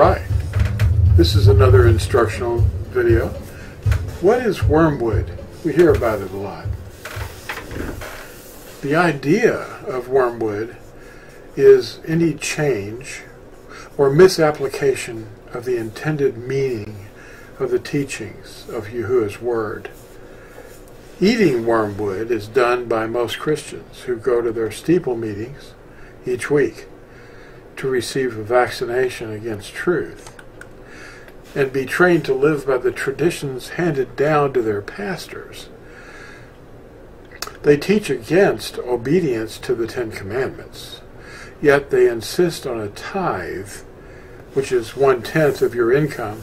right, this is another instructional video. What is wormwood? We hear about it a lot. The idea of wormwood is any change or misapplication of the intended meaning of the teachings of Yahuwah's Word. Eating wormwood is done by most Christians who go to their steeple meetings each week to receive a vaccination against truth and be trained to live by the traditions handed down to their pastors. They teach against obedience to the Ten Commandments, yet they insist on a tithe, which is 1/10 of your income,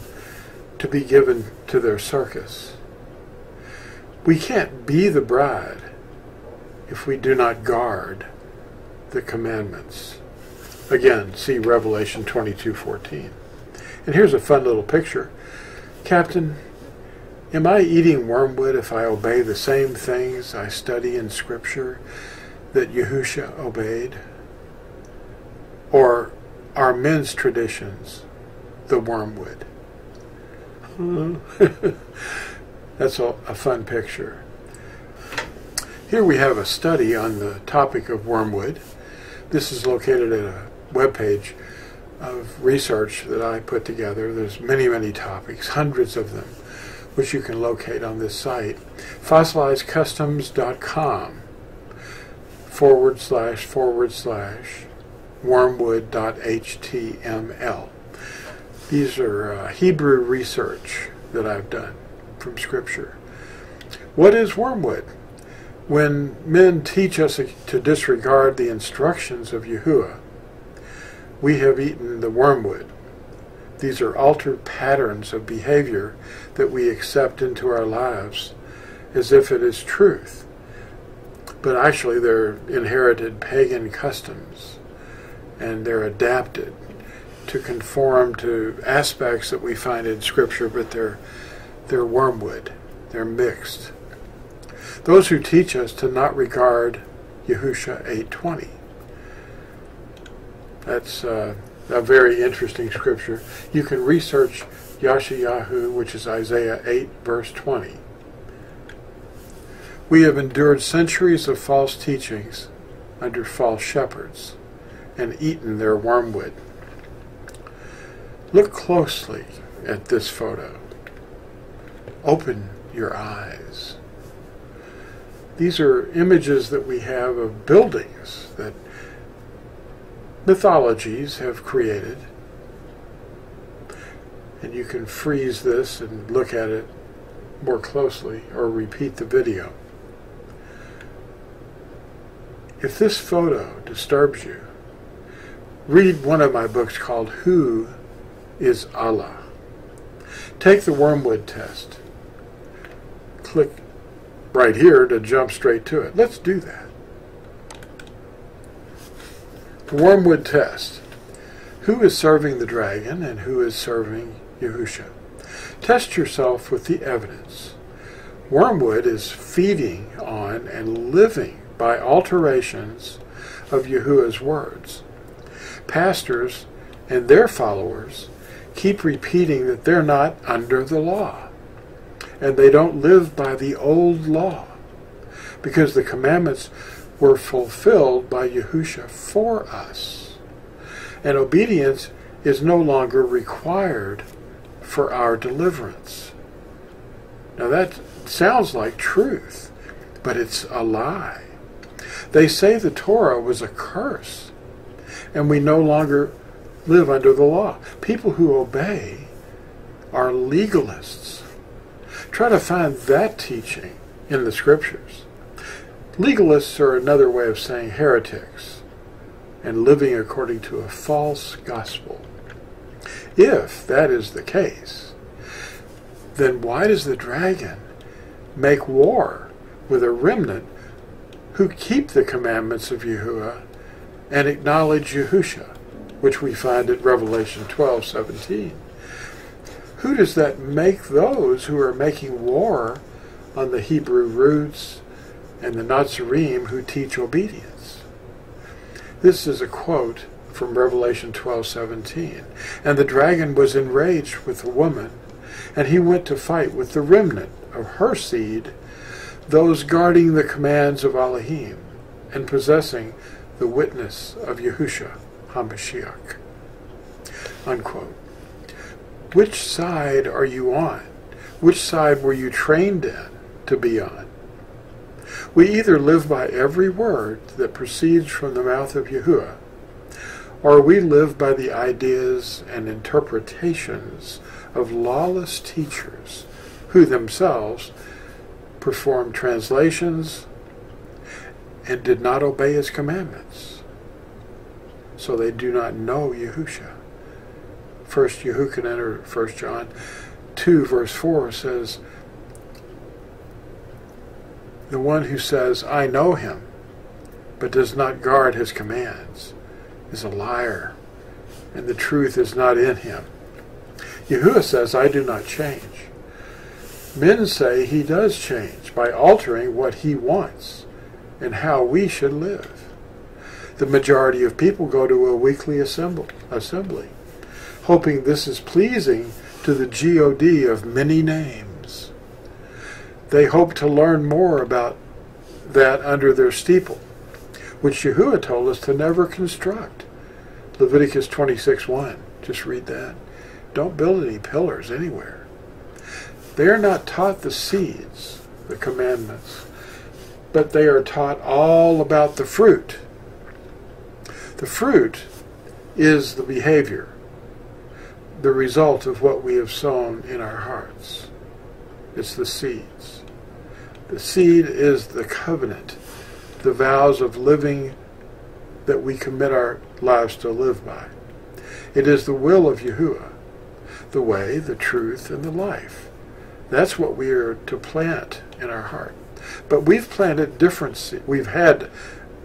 to be given to their circus. We can't be the bride if we do not guard the commandments. Again, see Revelation 22:14. And here's a fun little picture. Captain, am I eating wormwood if I obey the same things I study in Scripture that Yahusha obeyed? Or are men's traditions the wormwood? That's a fun picture. Here we have a study on the topic of wormwood. This is located at a webpage of research that I put together. There's many, many topics, hundreds of them, which you can locate on this site. fossilizedcustoms.com//wormwood.html. These are Hebrew research that I've done from Scripture. What is wormwood? When men teach us to disregard the instructions of Yahuwah, we have eaten the wormwood. These are altered patterns of behavior that we accept into our lives as if it is truth. But actually they're inherited pagan customs, and they're adapted to conform to aspects that we find in Scripture, but they're wormwood. They're mixed. Those who teach us to not regard Yahusha 8:20. That's a very interesting scripture. You can research Yashayahu, which is Isaiah 8, verse 20. We have endured centuries of false teachings under false shepherds and eaten their wormwood. Look closely at this photo. Open your eyes. These are images that we have of buildings that mythologies have created. And you can freeze this and look at it more closely or repeat the video. If this photo disturbs you, read one of my books called Who is Allah? Take the Wormwood Test. Click right here to jump straight to it. Let's do that. The Wormwood Test. Who is serving the dragon and who is serving Yahusha? Test yourself with the evidence. Wormwood is feeding on and living by alterations of Yahuwah's words. Pastors and their followers keep repeating that they're not under the law, and they don't live by the old law, because the commandments were fulfilled by Yahusha for us, and obedience is no longer required for our deliverance. Now that sounds like truth, but it's a lie. They say the Torah was a curse, and we no longer live under the law. People who obey are legalists. Try to find that teaching in the Scriptures. Legalists are another way of saying heretics and living according to a false gospel. If that is the case, then why does the dragon make war with a remnant who keep the commandments of Yahuwah and acknowledge Yahusha, which we find in Revelation 12:17? Who does that make those who are making war on the Hebrew roots and the Natsarim who teach obedience? This is a quote from Revelation 12:17. And the dragon was enraged with the woman, and he went to fight with the remnant of her seed, those guarding the commands of Elohim, and possessing the witness of Yahusha HaMashiach. Unquote. Which side are you on? Which side were you trained in to be on? We either live by every word that proceeds from the mouth of Yahuwah, or we live by the ideas and interpretations of lawless teachers who themselves performed translations and did not obey his commandments. So they do not know Yahusha. First Yehuchanan, or 1 John 2 verse 4 says, the one who says, I know him, but does not guard his commands, is a liar, and the truth is not in him. Yahuwah says, I do not change. Men say he does change by altering what he wants and how we should live. The majority of people go to a weekly assembly, hoping this is pleasing to the God of many names. They hope to learn more about that under their steeple, which Yahuwah told us to never construct. Leviticus 26:1. Just read that. Don't build any pillars anywhere. They are not taught the seeds, the commandments, but they are taught all about the fruit. The fruit is the behavior, the result of what we have sown in our hearts. It's the seeds. The seed is the covenant, the vows of living that we commit our lives to live by. It is the will of Yahuwah, the way, the truth, and the life. That's what we are to plant in our heart. But we've planted different seeds. We've had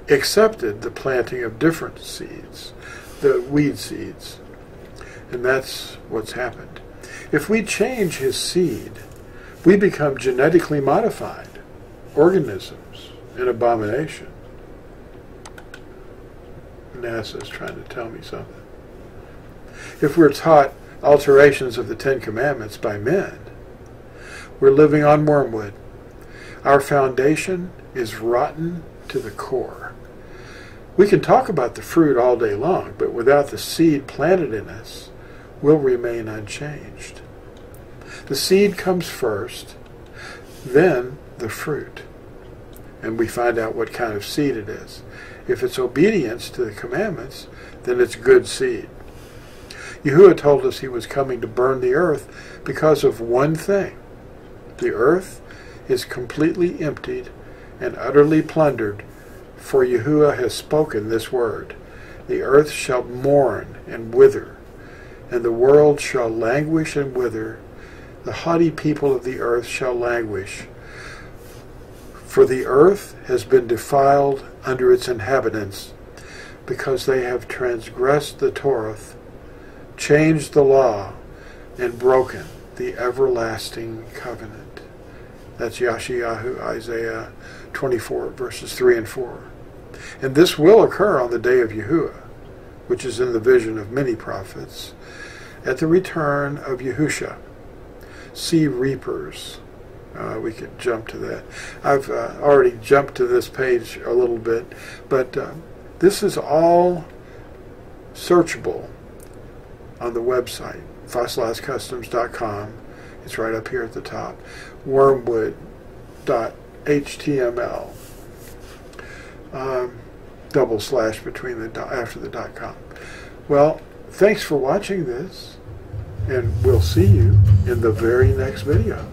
accepted the planting of different seeds, the weed seeds. And that's what's happened. If we change his seed, we become genetically modified organisms, an abomination. NASA is trying to tell me something. If we're taught alterations of the Ten Commandments by men, we're living on wormwood. Our foundation is rotten to the core. We can talk about the fruit all day long, but without the seed planted in us, we'll remain unchanged. The seed comes first, then the fruit. And we find out what kind of seed it is. If it's obedience to the commandments, then it's good seed. Yahuwah told us he was coming to burn the earth because of one thing. The earth is completely emptied and utterly plundered, for Yahuwah has spoken this word. The earth shall mourn and wither, and the world shall languish and wither. The haughty people of the earth shall languish. For the earth has been defiled under its inhabitants, because they have transgressed the Torah, changed the law, and broken the everlasting covenant. That's Yashayahu, Isaiah 24, verses 3 and 4. And this will occur on the day of Yahuwah, which is in the vision of many prophets, at the return of Yahusha. See reapers. We could jump to that. I've already jumped to this page a little bit, but this is all searchable on the website, fossilizedcustoms.com. It's right up here at the top. Wormwood.html. Double slash between the after the .com. Well, thanks for watching this, and we'll see you in the very next video.